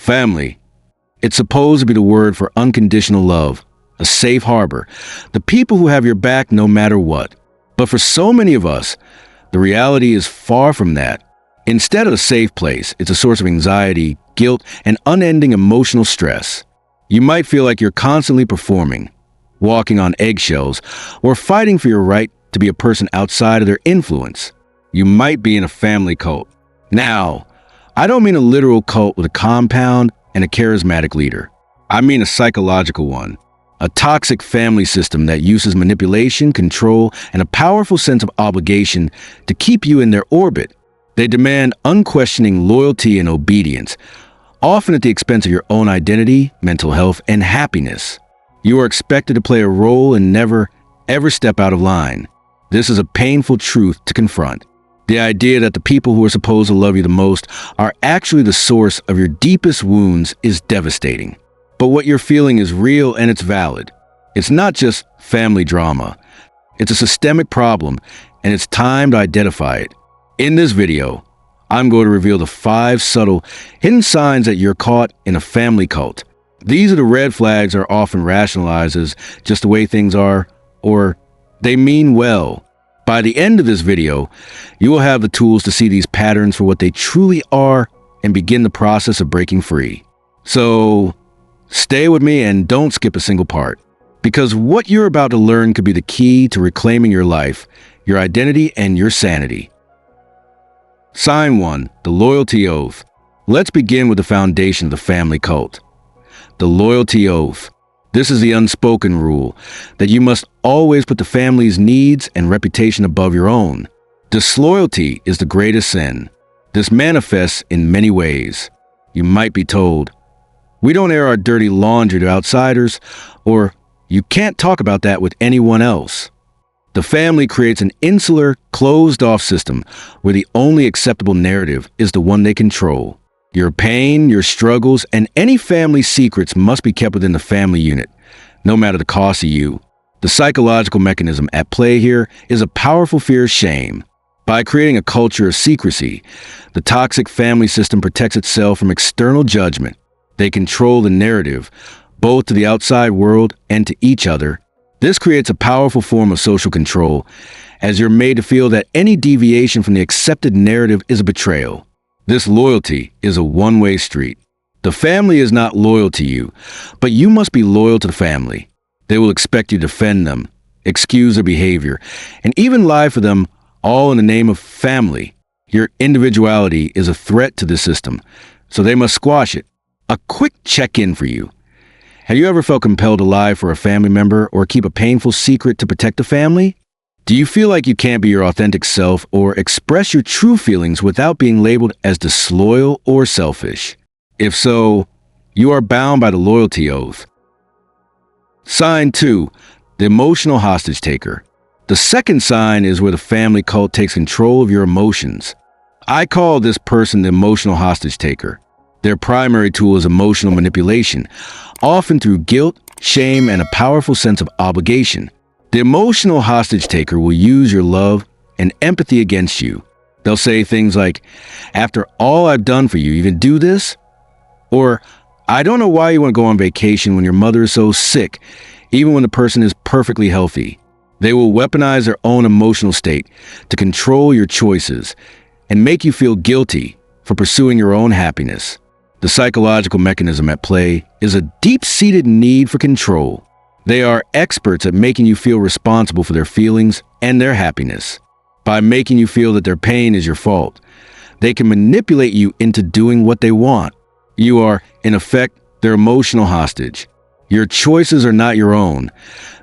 Family. It's supposed to be the word for unconditional love, a safe harbor, the people who have your back no matter what. But for so many of us, the reality is far from that. Instead of a safe place, it's a source of anxiety, guilt, and unending emotional stress. You might feel like you're constantly performing, walking on eggshells, or fighting for your right to be a person outside of their influence. You might be in a family cult. Now, I don't mean a literal cult with a compound and a charismatic leader. I mean a psychological one. A toxic family system that uses manipulation, control, and a powerful sense of obligation to keep you in their orbit. They demand unquestioning loyalty and obedience, often at the expense of your own identity, mental health, and happiness. You are expected to play a role and never, ever step out of line. This is a painful truth to confront. The idea that the people who are supposed to love you the most are actually the source of your deepest wounds is devastating. But what you're feeling is real and it's valid. It's not just family drama. It's a systemic problem, and it's time to identify it. In this video, I'm going to reveal the 5 subtle, hidden signs that you're caught in a family cult. These are the red flags that are often rationalized as just the way things are, or they mean well. By the end of this video, you will have the tools to see these patterns for what they truly are and begin the process of breaking free. So, stay with me and don't skip a single part, because what you're about to learn could be the key to reclaiming your life, your identity, and your sanity. Sign 1. The Loyalty Oath. Let's begin with the foundation of the family cult. The Loyalty Oath. This is the unspoken rule that you must always put the family's needs and reputation above your own. Disloyalty is the greatest sin. This manifests in many ways. You might be told, "We don't air our dirty laundry to outsiders," or "You can't talk about that with anyone else." The family creates an insular, closed-off system where the only acceptable narrative is the one they control. Your pain, your struggles, and any family secrets must be kept within the family unit, no matter the cost to you. The psychological mechanism at play here is a powerful fear of shame. By creating a culture of secrecy, the toxic family system protects itself from external judgment. They control the narrative, both to the outside world and to each other. This creates a powerful form of social control, as you're made to feel that any deviation from the accepted narrative is a betrayal. This loyalty is a one-way street. The family is not loyal to you, but you must be loyal to the family. They will expect you to defend them, excuse their behavior, and even lie for them, all in the name of family. Your individuality is a threat to the system, so they must squash it. A quick check-in for you. Have you ever felt compelled to lie for a family member or keep a painful secret to protect the family? Do you feel like you can't be your authentic self or express your true feelings without being labeled as disloyal or selfish? If so, you are bound by the Loyalty Oath. Sign 2. The Emotional Hostage Taker. The second sign is where the family cult takes control of your emotions. I call this person the emotional hostage taker. Their primary tool is emotional manipulation, often through guilt, shame, and a powerful sense of obligation. The emotional hostage taker will use your love and empathy against you. They'll say things like, "After all I've done for you, you even do this?" Or, "I don't know why you want to go on vacation when your mother is so sick, even when the person is perfectly healthy." They will weaponize their own emotional state to control your choices and make you feel guilty for pursuing your own happiness. The psychological mechanism at play is a deep-seated need for control. They are experts at making you feel responsible for their feelings and their happiness. By making you feel that their pain is your fault, they can manipulate you into doing what they want. You are, in effect, their emotional hostage. Your choices are not your own.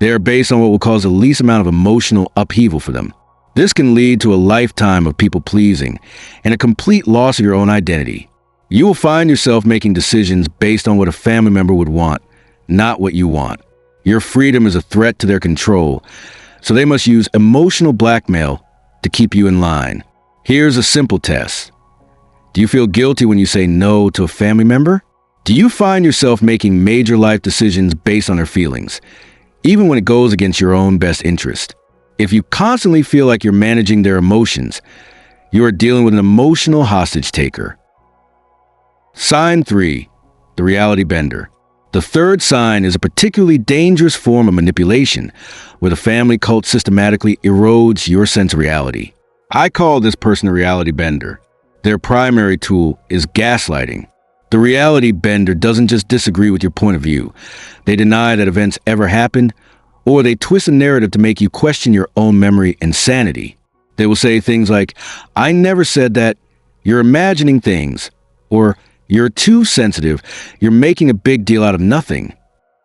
They are based on what will cause the least amount of emotional upheaval for them. This can lead to a lifetime of people-pleasing and a complete loss of your own identity. You will find yourself making decisions based on what a family member would want, not what you want. Your freedom is a threat to their control, so they must use emotional blackmail to keep you in line. Here's a simple test. Do you feel guilty when you say no to a family member? Do you find yourself making major life decisions based on their feelings, even when it goes against your own best interest? If you constantly feel like you're managing their emotions, you are dealing with an emotional hostage taker. Sign 3. the reality bender. The third sign is a particularly dangerous form of manipulation, where the family cult systematically erodes your sense of reality. I call this person a reality bender. Their primary tool is gaslighting. The reality bender doesn't just disagree with your point of view. They deny that events ever happened, or they twist a narrative to make you question your own memory and sanity. They will say things like, "I never said that," "You're imagining things," or "You're too sensitive," "You're making a big deal out of nothing."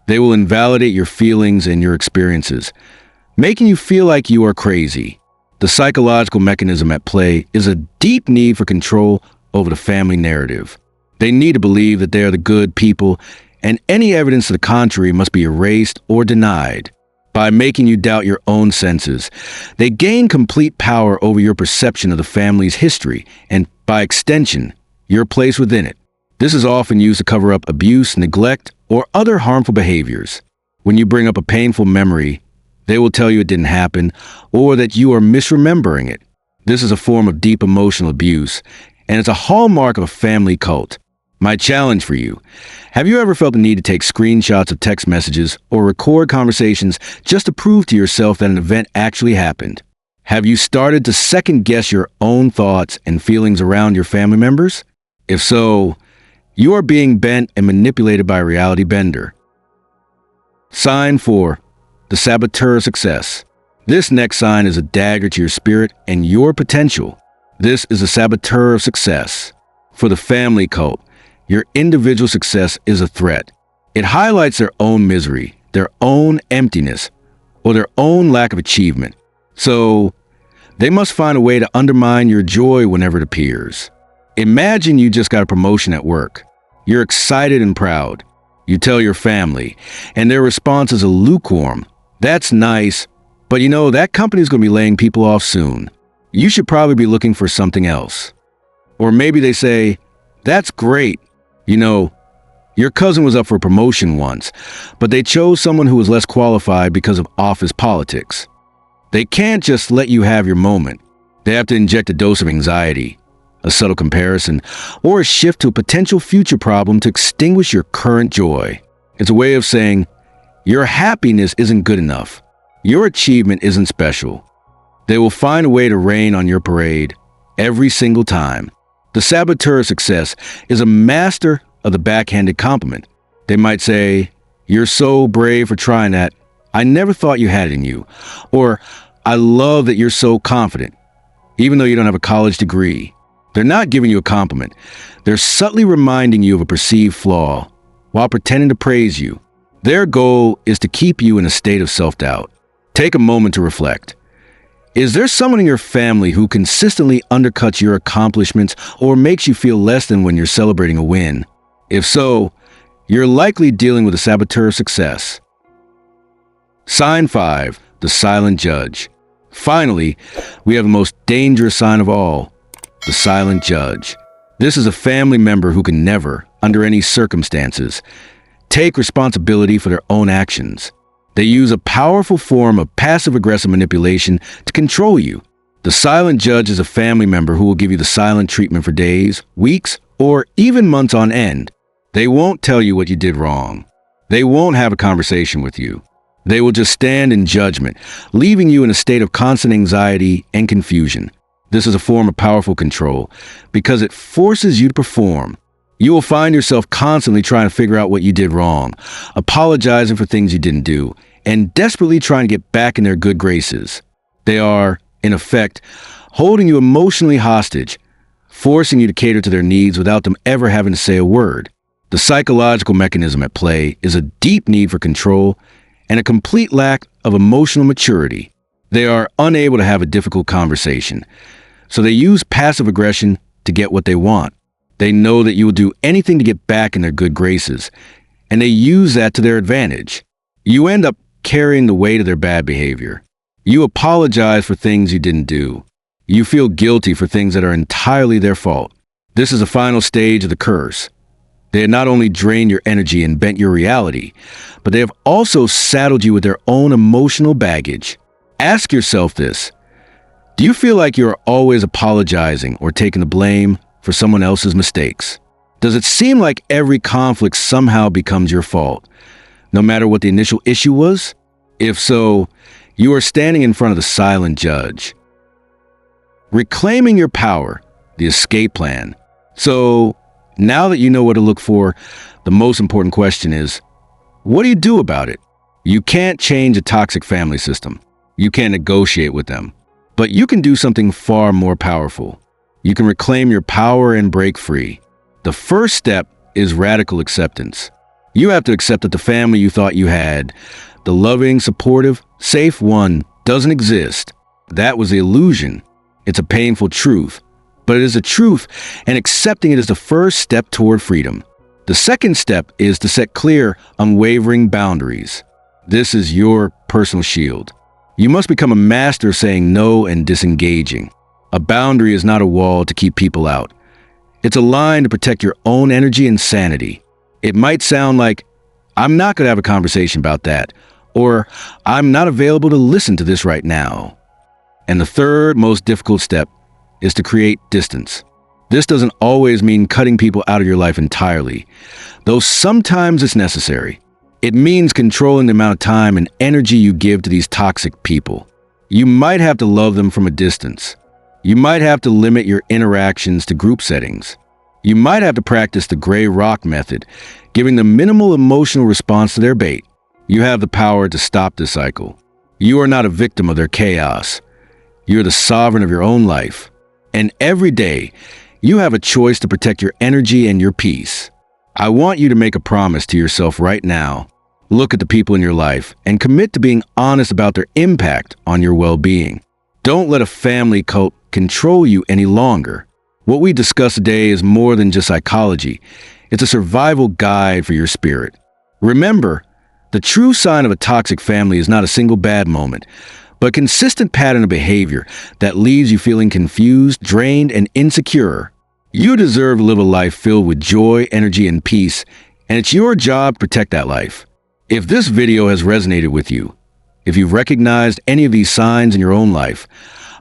They will invalidate your feelings and your experiences, making you feel like you are crazy. The psychological mechanism at play is a deep need for control over the family narrative. They need to believe that they are the good people, and any evidence to the contrary must be erased or denied. By making you doubt your own senses, they gain complete power over your perception of the family's history, and by extension, your place within it. This is often used to cover up abuse, neglect, or other harmful behaviors. When you bring up a painful memory, they will tell you it didn't happen, or that you are misremembering it. This is a form of deep emotional abuse, and it's a hallmark of a family cult. My challenge for you: have you ever felt the need to take screenshots of text messages or record conversations just to prove to yourself that an event actually happened? Have you started to second-guess your own thoughts and feelings around your family members? If so, you are being bent and manipulated by a reality bender. Sign 4. The Saboteur of Success. This next sign is a dagger to your spirit and your potential. This is a saboteur of success. For the family cult, your individual success is a threat. It highlights their own misery, their own emptiness, or their own lack of achievement. So, they must find a way to undermine your joy whenever it appears. Imagine you just got a promotion at work. You're excited and proud. You tell your family, and their response is a lukewarm, "That's nice, but you know, that company's going to be laying people off soon. You should probably be looking for something else." Or maybe they say, "That's great. You know, your cousin was up for a promotion once, but they chose someone who was less qualified because of office politics." They can't just let you have your moment. They have to inject a dose of anxiety, a subtle comparison, or a shift to a potential future problem to extinguish your current joy. It's a way of saying, your happiness isn't good enough. Your achievement isn't special. They will find a way to rain on your parade every single time. The saboteur of success is a master of the backhanded compliment. They might say, "You're so brave for trying that. I never thought you had it in you." Or, "I love that you're so confident, even though you don't have a college degree." They're not giving you a compliment. They're subtly reminding you of a perceived flaw while pretending to praise you. Their goal is to keep you in a state of self-doubt. Take a moment to reflect. Is there someone in your family who consistently undercuts your accomplishments or makes you feel less than when you're celebrating a win? If so, you're likely dealing with a saboteur of success. Sign 5. The Silent Judge. Finally, we have the most dangerous sign of all, the silent judge. This is a family member who can never, under any circumstances, take responsibility for their own actions. They use a powerful form of passive-aggressive manipulation to control you. The silent judge is a family member who will give you the silent treatment for days, weeks, or even months on end. They won't tell you what you did wrong. They won't have a conversation with you. They will just stand in judgment, leaving you in a state of constant anxiety and confusion. This is a form of powerful control because it forces you to perform. You will find yourself constantly trying to figure out what you did wrong, apologizing for things you didn't do, and desperately trying to get back in their good graces. They are, in effect, holding you emotionally hostage, forcing you to cater to their needs without them ever having to say a word. The psychological mechanism at play is a deep need for control and a complete lack of emotional maturity. They are unable to have a difficult conversation, so they use passive aggression to get what they want. They know that you will do anything to get back in their good graces, and they use that to their advantage. You end up carrying the weight of their bad behavior. You apologize for things you didn't do. You feel guilty for things that are entirely their fault. This is the final stage of the curse. They have not only drained your energy and bent your reality, but they have also saddled you with their own emotional baggage. Ask yourself this. Do you feel like you are always apologizing or taking the blame for someone else's mistakes? Does it seem like every conflict somehow becomes your fault, no matter what the initial issue was? If so, you are standing in front of the silent judge. Reclaiming your power, the escape plan. So, now that you know what to look for, the most important question is, what do you do about it? You can't change a toxic family system. You can't negotiate with them. But you can do something far more powerful. You can reclaim your power and break free. The first step is radical acceptance. You have to accept that the family you thought you had, the loving, supportive, safe one, doesn't exist. That was the illusion. It's a painful truth, but it is a truth, and accepting it is the first step toward freedom. The second step is to set clear, unwavering boundaries. This is your personal shield. You must become a master of saying no and disengaging. A boundary is not a wall to keep people out. It's a line to protect your own energy and sanity. It might sound like, I'm not going to have a conversation about that, or I'm not available to listen to this right now. And the third most difficult step is to create distance. This doesn't always mean cutting people out of your life entirely, though sometimes it's necessary. It means controlling the amount of time and energy you give to these toxic people. You might have to love them from a distance. You might have to limit your interactions to group settings. You might have to practice the gray rock method, giving them minimal emotional response to their bait. You have the power to stop this cycle. You are not a victim of their chaos. You're the sovereign of your own life. And every day, you have a choice to protect your energy and your peace. I want you to make a promise to yourself right now. Look at the people in your life and commit to being honest about their impact on your well-being. Don't let a family cult control you any longer. What we discuss today is more than just psychology. It's a survival guide for your spirit. Remember, the true sign of a toxic family is not a single bad moment, but a consistent pattern of behavior that leaves you feeling confused, drained, and insecure. You deserve to live a life filled with joy, energy, and peace, and it's your job to protect that life. If this video has resonated with you, if you've recognized any of these signs in your own life,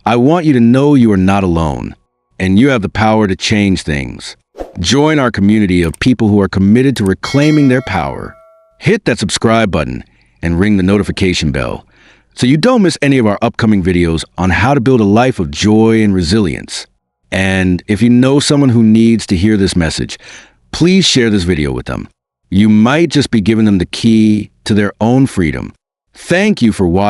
I want you to know you are not alone, and you have the power to change things. Join our community of people who are committed to reclaiming their power. Hit that subscribe button and ring the notification bell so you don't miss any of our upcoming videos on how to build a life of joy and resilience. And if you know someone who needs to hear this message, please share this video with them. You might just be giving them the key to their own freedom. Thank you for watching.